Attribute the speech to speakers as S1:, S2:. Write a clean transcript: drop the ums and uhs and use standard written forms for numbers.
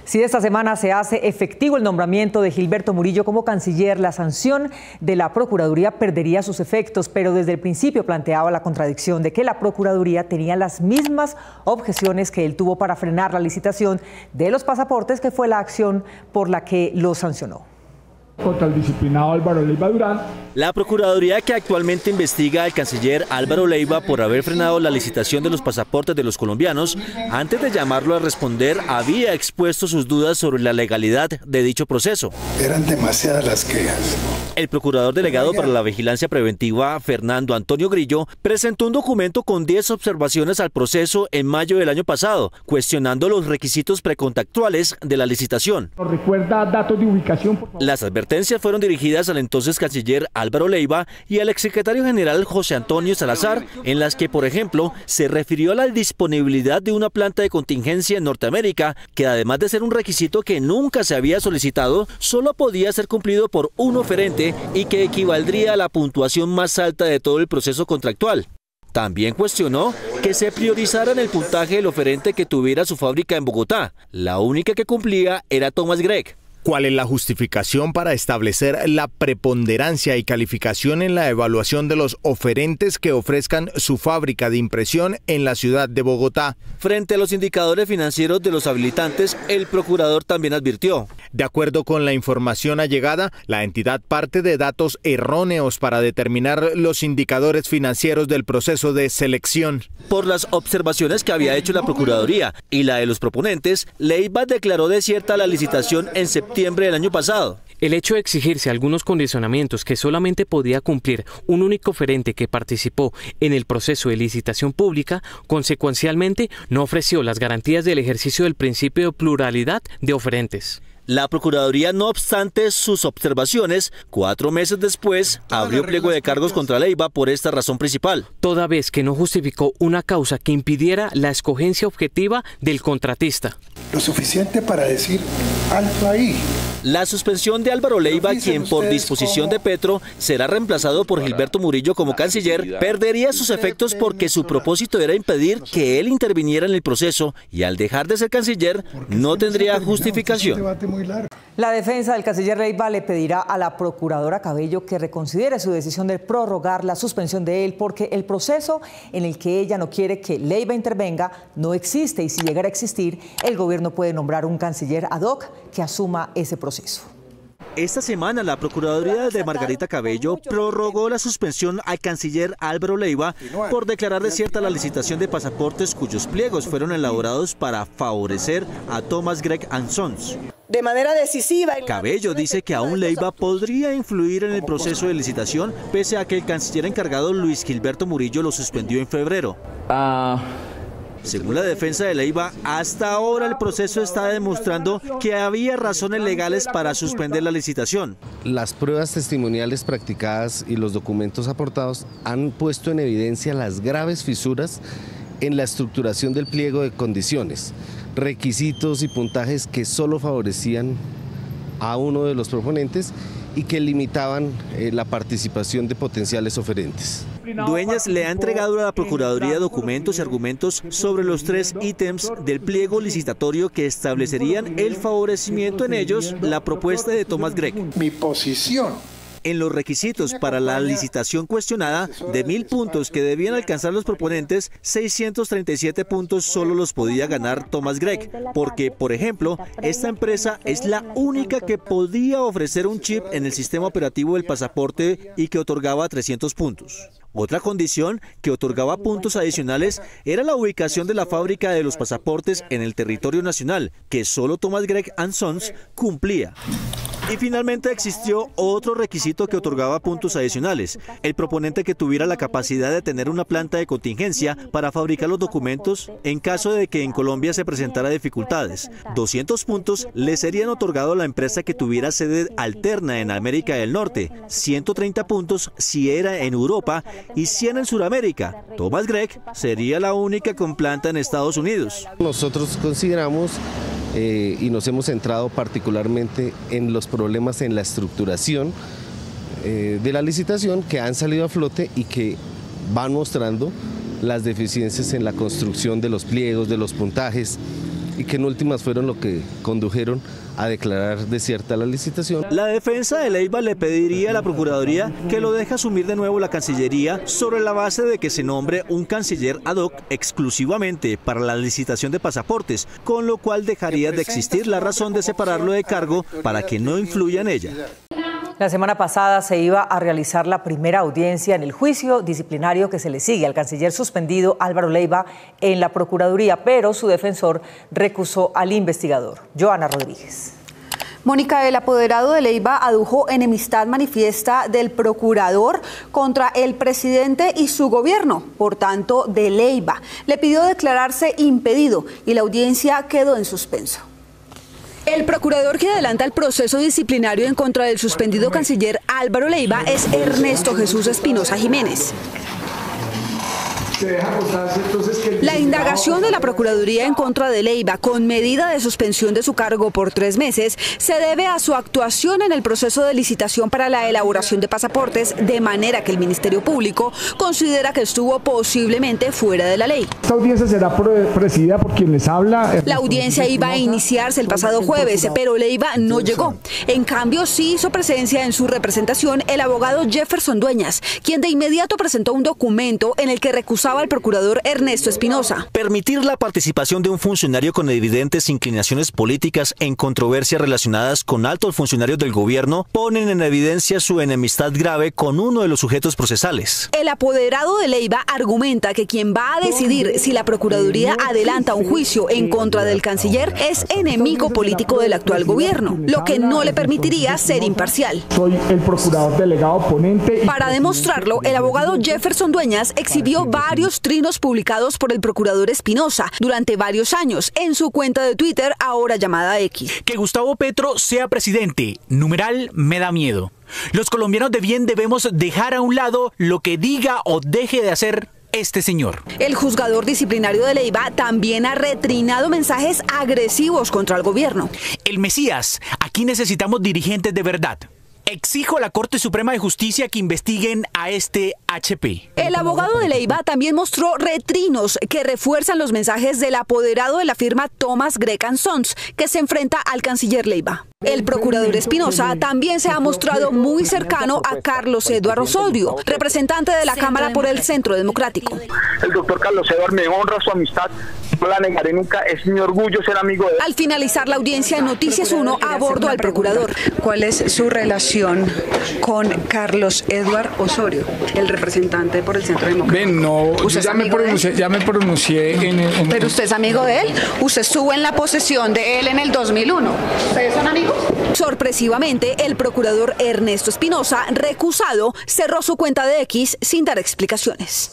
S1: Si esta semana se hace efectivo el nombramiento de Gilberto Murillo como canciller, la sanción de la Procuraduría perdería sus efectos, pero desde el principio planteaba la contradicción de que la Procuraduría tenía las mismas objeciones que él tuvo para frenar la licitación de los pasaportes, que fue la acción por la que lo sancionó.
S2: Contra el disciplinado Álvaro Leiva Durán.
S3: La Procuraduría, que actualmente investiga al canciller Álvaro Leiva por haber frenado la licitación de los pasaportes de los colombianos, antes de llamarlo a responder, había expuesto sus dudas sobre la legalidad de dicho proceso.
S4: Eran demasiadas las quejas.
S3: El procurador delegado para la vigilancia preventiva, Fernando Antonio Grillo, presentó un documento con 10 observaciones al proceso en mayo del año pasado, cuestionando los requisitos precontractuales de la licitación.
S2: ¿Nos recuerda datos de ubicación, por favor?
S3: Las advertencias fueron dirigidas al entonces canciller Álvaro Leiva y al exsecretario general José Antonio Salazar, en las que, por ejemplo, se refirió a la disponibilidad de una planta de contingencia en Norteamérica, que además de ser un requisito que nunca se había solicitado, solo podía ser cumplido por un oferente y que equivaldría a la puntuación más alta de todo el proceso contractual. También cuestionó que se priorizara en el puntaje del oferente que tuviera su fábrica en Bogotá. La única que cumplía era Thomas Gregg.
S5: ¿Cuál es la justificación para establecer la preponderancia y calificación en la evaluación de los oferentes que ofrezcan su fábrica de impresión en la ciudad de Bogotá?
S3: Frente a los indicadores financieros de los habilitantes, el procurador también advirtió:
S5: de acuerdo con la información allegada, la entidad parte de datos erróneos para determinar los indicadores financieros del proceso de selección.
S3: Por las observaciones que había hecho la Procuraduría y la de los proponentes, Leiva declaró desierta la licitación en septiembre del año pasado.
S6: El hecho de exigirse algunos condicionamientos que solamente podía cumplir un único oferente que participó en el proceso de licitación pública, consecuencialmente no ofreció las garantías del ejercicio del principio de pluralidad de oferentes.
S3: La Procuraduría, no obstante sus observaciones, 4 meses después abrió pliego de cargos contra Leiva por esta razón principal.
S6: Toda vez que no justificó una causa que impidiera la escogencia objetiva del contratista.
S4: Lo suficiente para decir alto ahí.
S3: La suspensión de Álvaro Leiva, quien por disposición de Petro será reemplazado por Gilberto Murillo como canciller, perdería sus efectos porque su propósito era impedir que él interviniera en el proceso y al dejar de ser canciller no tendría justificación.
S1: La defensa del canciller Leiva le pedirá a la procuradora Cabello que reconsidere su decisión de prorrogar la suspensión de él, porque el proceso en el que ella no quiere que Leiva intervenga no existe, y si llegara a existir, el gobierno puede nombrar un canciller ad hoc que asuma ese proceso.
S3: Esta semana la Procuraduría de Margarita Cabello prorrogó la suspensión al canciller Álvaro Leiva por declarar desierta la licitación de pasaportes cuyos pliegos fueron elaborados para favorecer a Thomas Gregg & Sons.
S7: De manera decisiva.
S3: Cabello dice que aún Leiva podría influir en el proceso de licitación, pese a que el canciller encargado Luis Gilberto Murillo lo suspendió en febrero. Según la defensa de Leiva, hasta ahora el proceso está demostrando que había razones legales para suspender la licitación.
S8: Las pruebas testimoniales practicadas y los documentos aportados han puesto en evidencia las graves fisuras en la estructuración del pliego de condiciones, requisitos y puntajes que solo favorecían a uno de los proponentes y que limitaban la participación de potenciales oferentes.
S3: Dueñas le ha entregado a la Procuraduría documentos y argumentos sobre los 3 ítems del pliego licitatorio que establecerían el favorecimiento en ellos la propuesta de Thomas Gregg.
S4: Mi posición.
S3: En los requisitos para la licitación cuestionada, de 1000 puntos que debían alcanzar los proponentes, 637 puntos solo los podía ganar Thomas Gregg, porque, por ejemplo, esta empresa es la única que podía ofrecer un chip en el sistema operativo del pasaporte y que otorgaba 300 puntos. Otra condición que otorgaba puntos adicionales era la ubicación de la fábrica de los pasaportes en el territorio nacional, que solo Thomas Gregg & Sons cumplía. Y finalmente existió otro requisito que otorgaba puntos adicionales: el proponente que tuviera la capacidad de tener una planta de contingencia para fabricar los documentos en caso de que en Colombia se presentara dificultades. 200 puntos le serían otorgados a la empresa que tuviera sede alterna en América del Norte, 130 puntos si era en Europa y 100 en Sudamérica. Thomas Gregg sería la única con planta en Estados Unidos.
S8: Nosotros consideramos y nos hemos centrado particularmente en los problemas en la estructuración de la licitación que han salido a flote y que van mostrando las deficiencias en la construcción de los pliegos, de los puntajes, y que en últimas fueron lo que condujeron a declarar desierta la licitación.
S3: La defensa de Leiva le pediría a la Procuraduría que lo deje asumir de nuevo la Cancillería sobre la base de que se nombre un canciller ad hoc exclusivamente para la licitación de pasaportes, con lo cual dejaría de existir la razón de separarlo de cargo para que no influya en ella.
S1: La semana pasada se iba a realizar la primera audiencia en el juicio disciplinario que se le sigue al canciller suspendido Álvaro Leiva en la Procuraduría, pero su defensor recusó al investigador. Joana Rodríguez.
S7: Mónica, el apoderado de Leiva adujo enemistad manifiesta del procurador contra el presidente y su gobierno. Por tanto, de Leiva le pidió declararse impedido y la audiencia quedó en suspenso. El procurador que adelanta el proceso disciplinario en contra del suspendido canciller Álvaro Leiva es Ernesto Jesús Espinosa Jiménez. La indagación de la Procuraduría en contra de Leiva con medida de suspensión de su cargo por 3 meses se debe a su actuación en el proceso de licitación para la elaboración de pasaportes, de manera que el Ministerio Público considera que estuvo posiblemente fuera de la ley.
S2: Esta audiencia será presidida por quien les habla.
S7: La audiencia iba a iniciarse el pasado jueves, pero Leiva no llegó. En cambio, sí hizo presencia en su representación el abogado Jefferson Dueñas, quien de inmediato presentó un documento en el que recusaba al procurador Ernesto Espinosa.
S3: Permitir la participación de un funcionario con evidentes inclinaciones políticas en controversias relacionadas con altos funcionarios del gobierno ponen en evidencia su enemistad grave con uno de los sujetos procesales.
S7: El apoderado de Leiva argumenta que quien va a decidir si la Procuraduría adelanta un juicio en contra del canciller es enemigo político del actual gobierno, lo que no le permitiría ser imparcial.
S2: Soy el procurador delegado ponente.
S7: Para demostrarlo, el abogado Jefferson Dueñas exhibió varios trinos publicados por el procurador Espinosa durante varios años en su cuenta de Twitter, ahora llamada X.
S9: Que Gustavo Petro sea presidente, numeral, me da miedo. Los colombianos de bien debemos dejar a un lado lo que diga o deje de hacer este señor.
S7: El juzgador disciplinario de Leiva también ha retrinado mensajes agresivos contra el gobierno.
S9: El Mesías, aquí necesitamos dirigentes de verdad. Exijo a la Corte Suprema de Justicia que investiguen a este HP.
S7: El abogado de Leiva también mostró retrinos que refuerzan los mensajes del apoderado de la firma Thomas Gregg & Sons, que se enfrenta al canciller Leiva. El procurador Espinosa también se ha mostrado muy cercano a Carlos Eduardo Osorio, representante de la Cámara por el Centro Democrático.
S10: El doctor Carlos Eduardo me honra su amistad, no la negaré nunca, es mi orgullo ser amigo de él.
S7: Al finalizar la audiencia, Noticias 1 abordó al procurador.
S11: ¿Cuál es su relación con Carlos Eduardo Osorio, el representante por el Centro Democrático?
S2: Ven, no, ya me pronuncié en...
S11: ¿Pero usted es amigo de él? ¿Usted estuvo en la posesión de él en el 2001? ¿Ustedes son amigos?
S7: Sorpresivamente, el procurador Ernesto Espinosa, recusado, cerró su cuenta de X sin dar explicaciones.